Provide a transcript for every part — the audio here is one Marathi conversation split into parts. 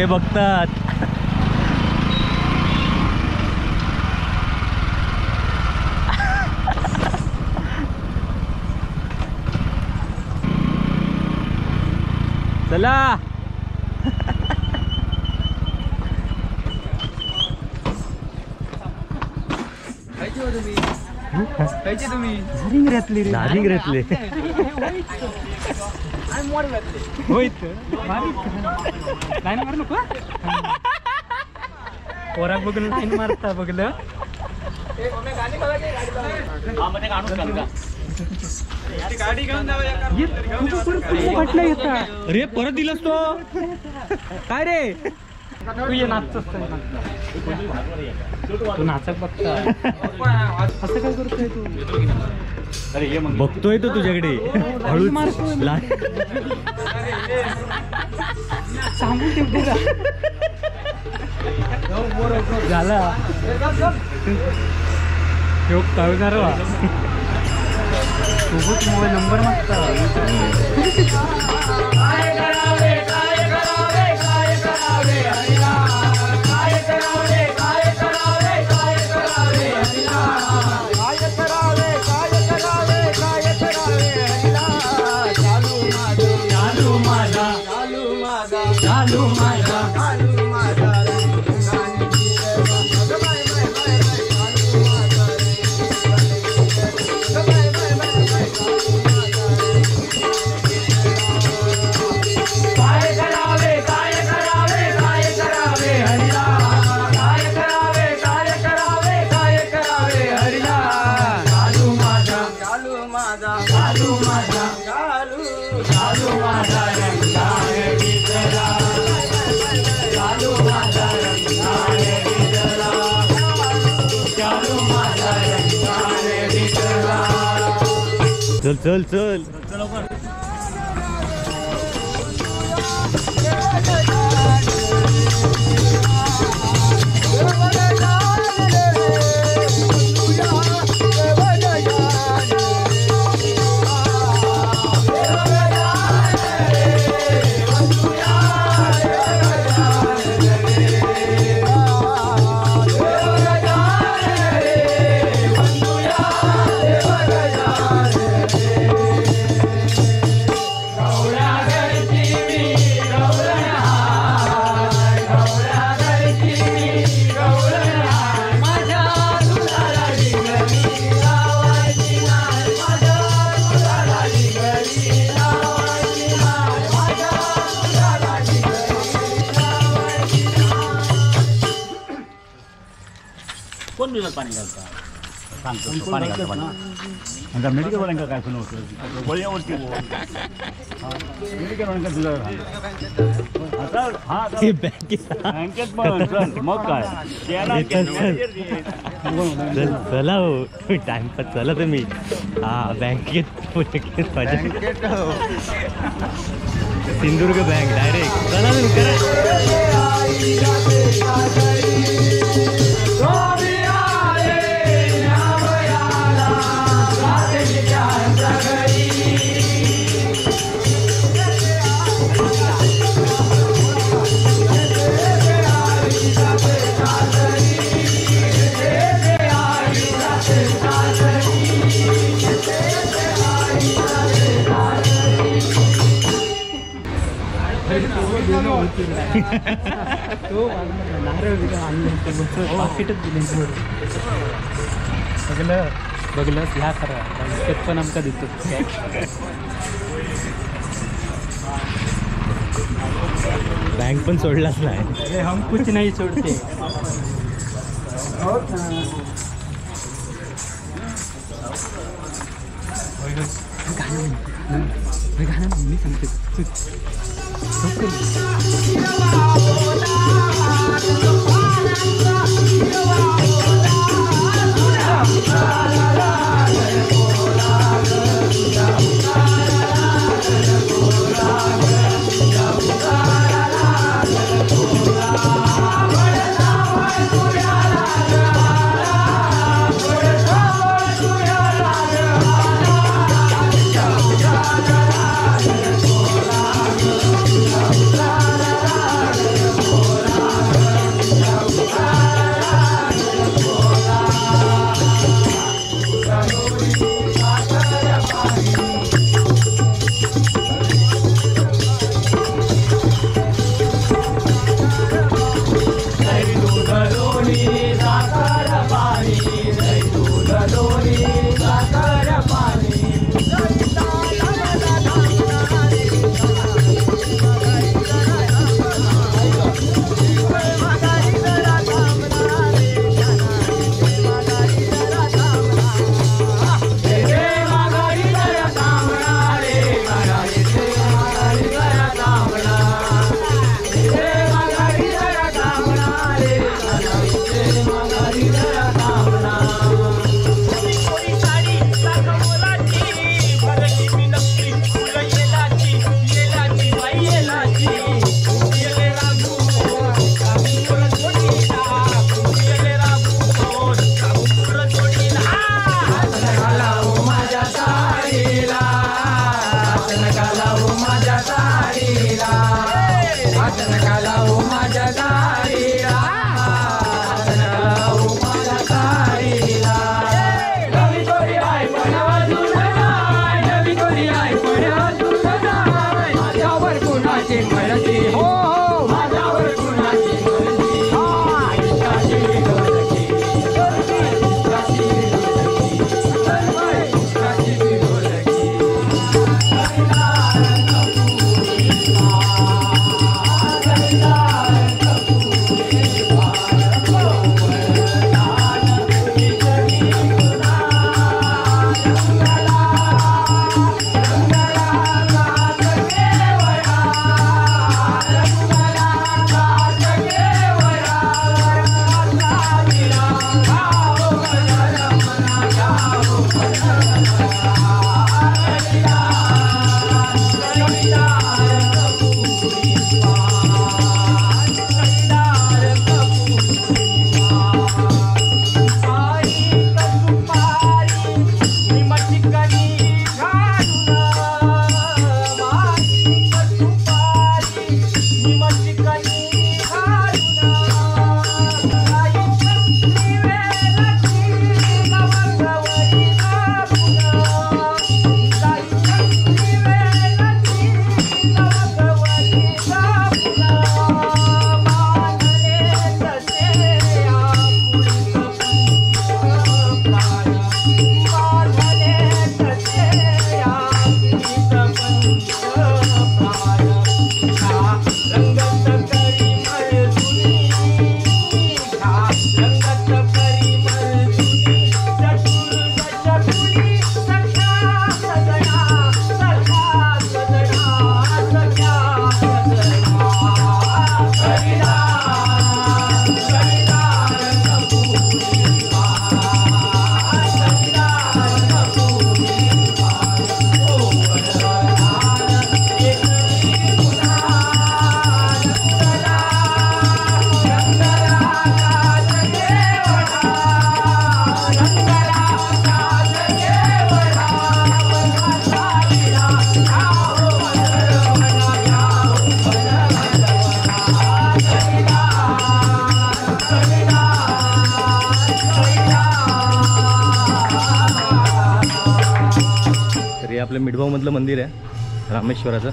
सगळे बघतात. चला तुम्ही नारिंग रेतले पोराक बघून लाईन मारता बघलं. अरे परत दिलास तो काय रे? तू ये नाचतोस तू नाचक बघता असं काय करतोय तू? अरे ये मग बघतोय तो तुझ्याकडे हळूच सांगून ठेवते झाला कळणार सोबत मोबाईल नंबर मागता. चल चल चल कोण दिलं पाणी घालता सांगतो पाणी घालतं पाणी नंतर मेडिकलवाल्यांका काय सुरू होतं गोळ्यावरती मेडिकलवाल्यांका दिलं आता बँकेत पण मग काय चला हो टाइमपास चला तुम्ही. हा बँकेत सिंधुदुर्ग बँक डायरेक्ट चला तुम्ही करा. तो नारळ पाकिटच दिले बघलं बघलंस ह्या खरा बँकेत पण आमका देतो. बँक पण सोडलाच नाही. अरे हम कुछ नाही सोडते. गाणं मी सांगते हात नका लावू माझ्या दाढीला, हात नका लावू माझ्या दाढीला, हात नका लावू माझ्या दाढीला. नवी कोरी आहे पण अजून नाही, नवी कोरी आहे पण अजून नाही. माझ्यावर कुणाची मर्जी हो, माझ्यावर कुणाची मर्जी. इश्काची ढोलकी, इश्काची ढोलकी, इश्काची ढोलकी. हे आपलं मिठभाव मधलं मंदिर आहे रामेश्वराचं.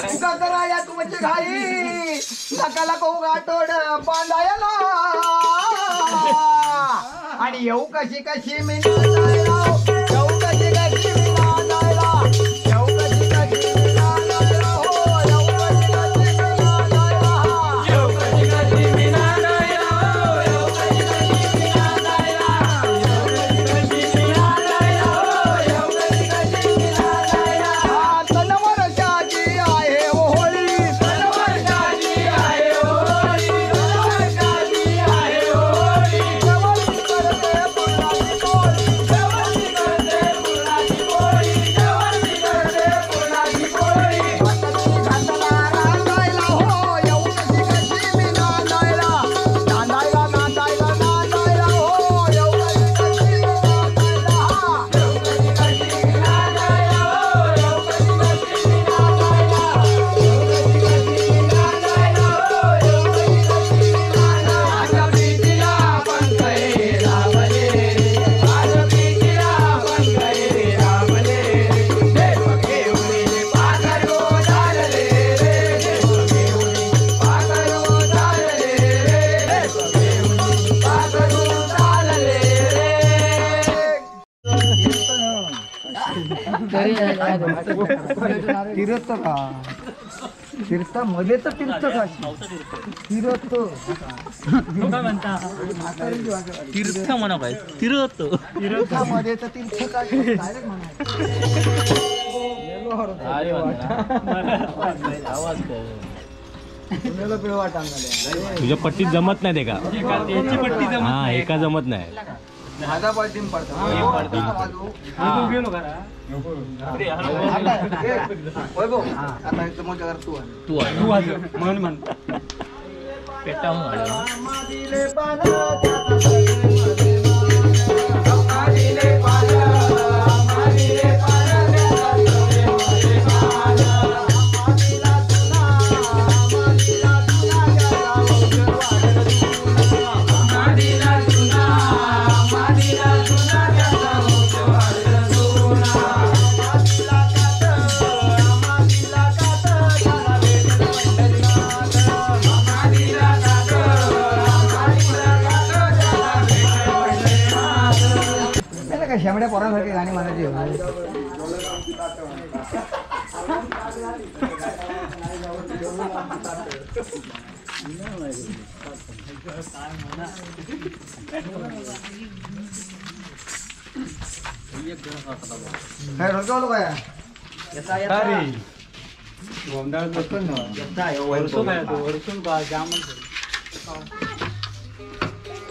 तुका कराया तुमची घाई नकाला कहू गाठोड बांधायला आणि येऊ कशी कशी मी नांदायला, येऊ कशी कशी मी नांदायला, येऊ कशी कशी मी नांदायला, हो येऊ कशी कशी मी नांदायला, येऊ कशी कशी मी नांदायला, हो येऊ कशी कशी मी नांदायला, येऊ कशी कशी मी नांदायला, हो येऊ कशी कशी मी नांदायला. तन वर्षाची आहे होळी, तन वर्षाची आहे होळी, तन वर्षाची आहे होळी. जवळची करते फुलाची टोळी, जवळची करते तीर्थ का तीर्थामध्ये तर तीर्थ का तीर्थ तीर्थ म्हणा पाहिजे तीर्थ तीर्थामध्ये तर तीर्थ का डायरेक्ट तुझ्या पट्टीत जमत नाही ते का हा एका जमत नाही माझा पट्टीम पडतो आता समोरच्या घरात तू म्हण पेटा शेमड्या पोरांसारखी गाणी म्हणायची काय रोजगावलो काय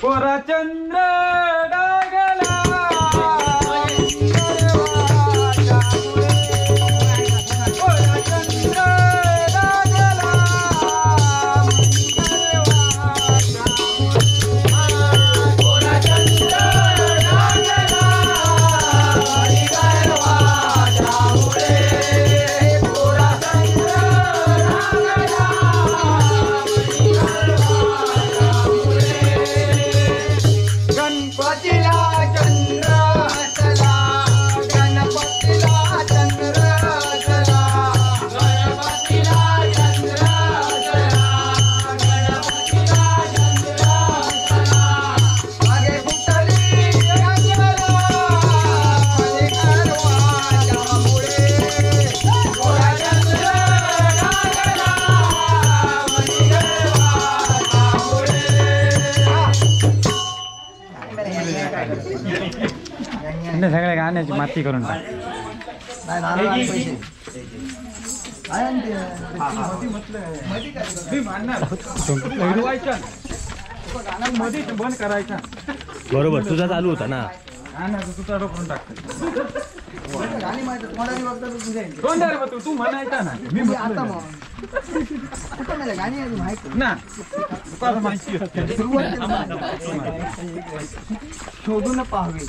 पोराचंद्र डागला सगळ्या गाण्याची माती करून टाक बंद करायचा बरोबर तुझा चालू होता ना तुझा करून टाकतो गाणी माहिती मराठी वक्ता तू म्हणायचा ना मी आता मग कुठं नाही गाणी आहे माहिती ना माहिती शोधून पाहावे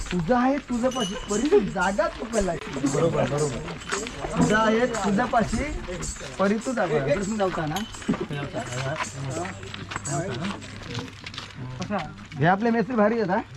तुझा आहे तुझ्या पाशी परी जागा चुकला बरोबर तुझा आहे तुझ्या पाशी परी तू जागा जावता ना हे आपले मेस्त्री भारी आहेत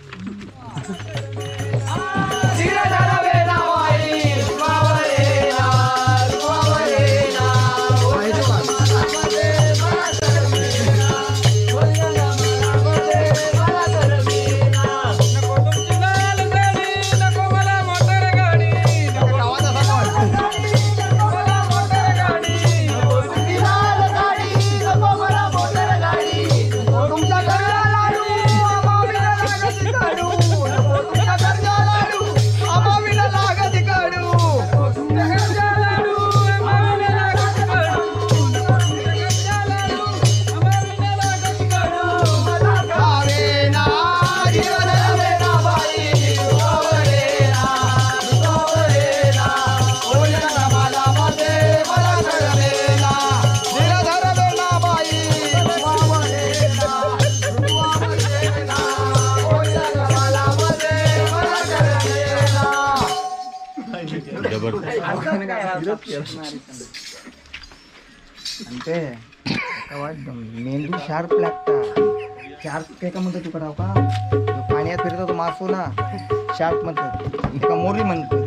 मेंदू शार्प लागता शार्प एका म्हणतो तुका राव का पाण्यात फिरतो तो मासो ना शार्प म्हणतात एका मोरी म्हणतो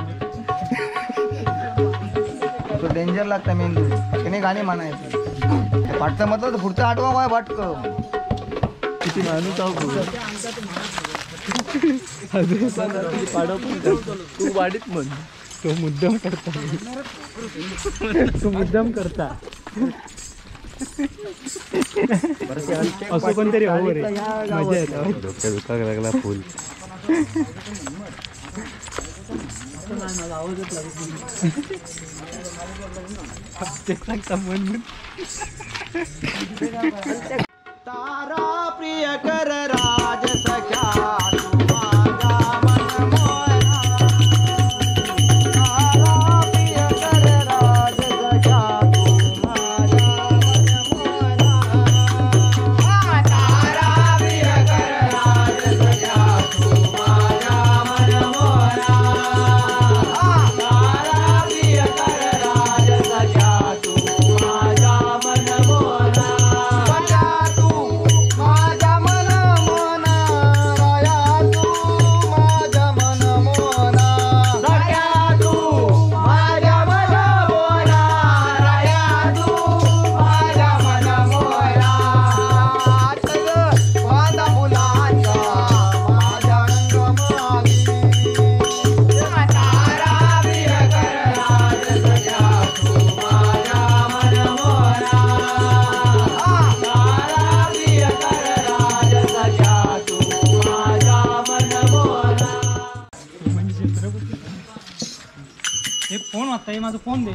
तो डेंजर लागता मेंदू त्याने गाणे म्हणायचं पाटचं म्हटलं तर पुढचं आठवा वाटक किती तू वाढीत म्हण तो मुद्दाम करता तो मुद्दाम करता असं कोणतरी हवं रे मजा येतं डोक्यात दुखाक लागला फुल तारा प्रिय कर राज सख्या फोन वाजता माझा फोन दे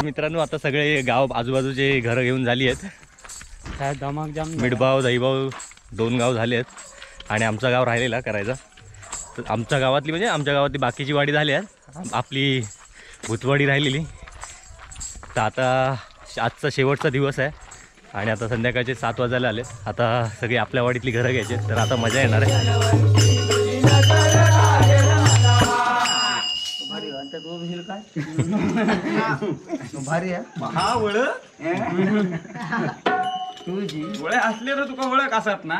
मित्रांनो आता सगळे गाव आजूबाजूचे घरं घेऊन झाली आहेत काय धमाकजाम मिठभाव दहीभाव 2 गाव झाले आहेत आणि आमचा गाव राहिलेला करायचा तर आमच्या गावातली म्हणजे आमच्या गावातली बाकीची वाडी झाली आहे आपली भूतवाडी राहिलेली तर आता आजचा शेवटचा दिवस आहे आणि आता संध्याकाळचे 7 वाजायला आले आता सगळी आपल्या वाडीतली घरं घ्यायची तर आता मजा येणार आहे भारी आहे हा वळ तुझी वळ असले ना तुका वळख असत ना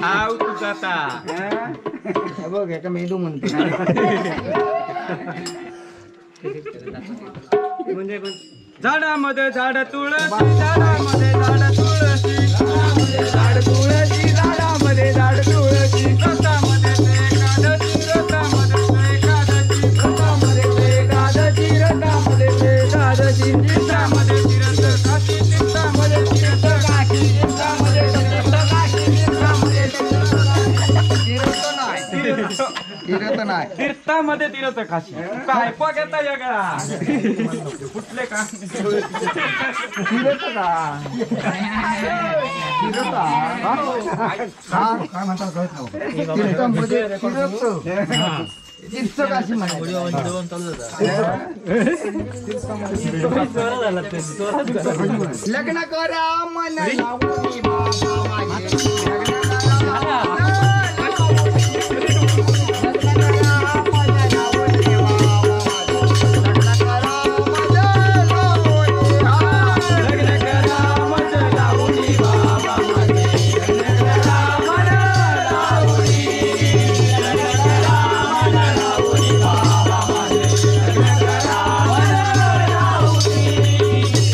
हा तुझा आता बघ एका मेंदू म्हणते म्हणजे झाडामध्ये झाड तुळशी झाडामध्ये झाड तुळशी झाड तुळशी झाडामध्ये झाड तुळशी रथामध्ये एकादशी रथामध्ये एकादशी रथामध्ये एकादशी रथामध्ये एकादशी तीर्थामध्ये तीर्थ काशी तीर्थामध्ये तीर्थ काशी तीर्थामध्ये तीर्थ काशी तीर्थामध्ये तीर्थ नाही तीर्थामध्ये तीर्थ काशी काय पगता वेगळा कुठले का तीर्थ काय म्हणतात तीर्थामध्ये तीर्थ काशी लग्न करा मन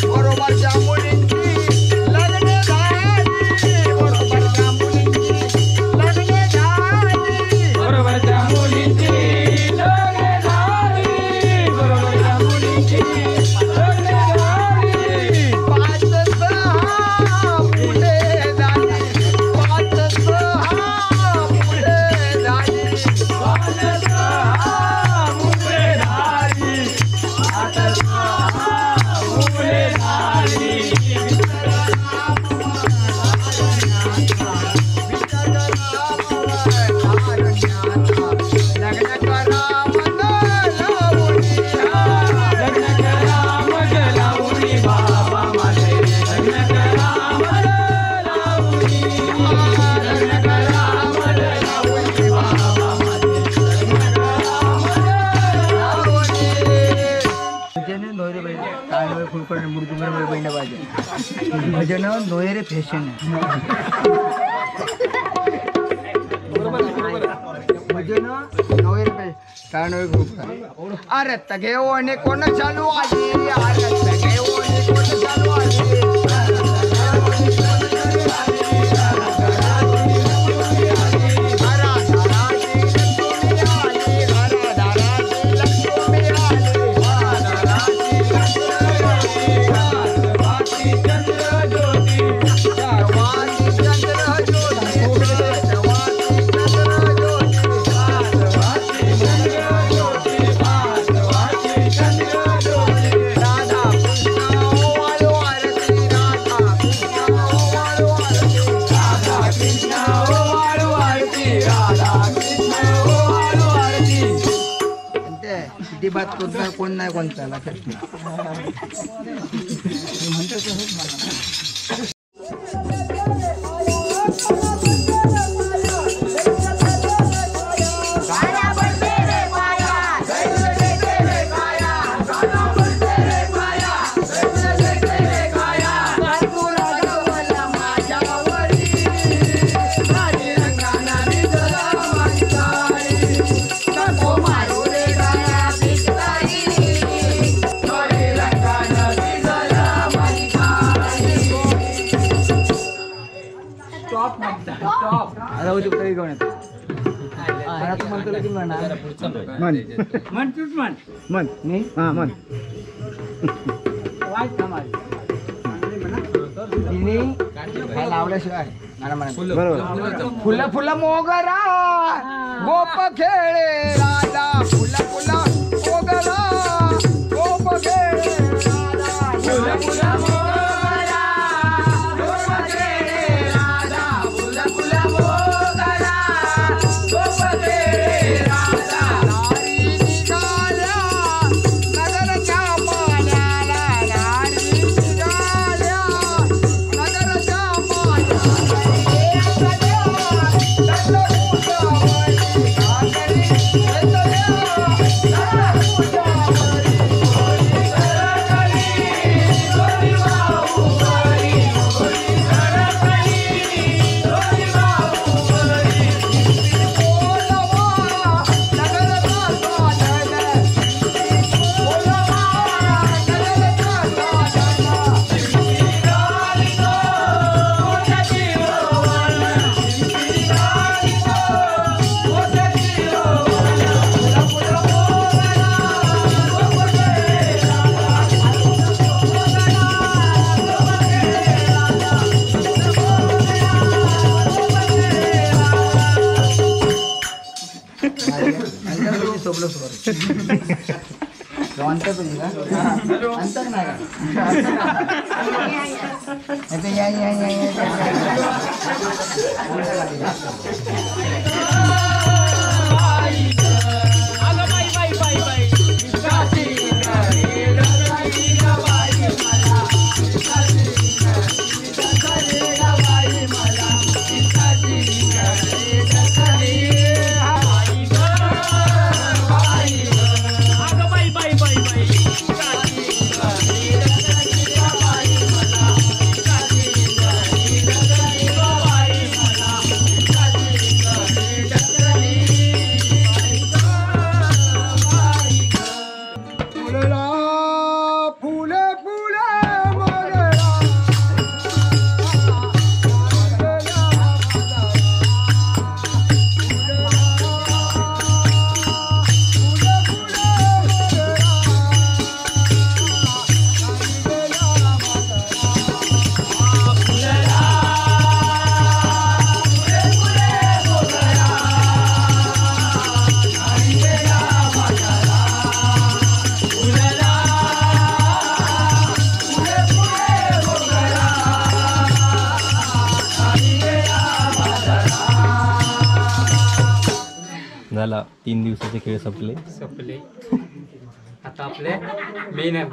बरोबरच्या मुलींची लग्न झाली बरोबरच्या मुलींची काय नव्हे फुलकडे मुडकुंबर बहिणी पाहिजे भजन नोयरे फॅशन भजन नोयरे फॅशन काय नव्हे फुलकर अरे तगेवणे कोण चालू आहे अरे तगेवणे कोण चालू आहे बात कोण नाही कोणता लक्षात म्हणतो लावल्याशिवाय फुल फुल मोगरा गोप खेळे राधा फुल फुल मोगरा गोप खेळे राधा फुल फुल मोगरा गोप खेळे राधा फुल फुल मोगरा गोप खेळे राधा नारी निघाल्या नगरच्या पाण्याला नारी निघाल्या नगरच्या झाला 3 दिवसाचे खेळ संपले आता आपले मेन आहे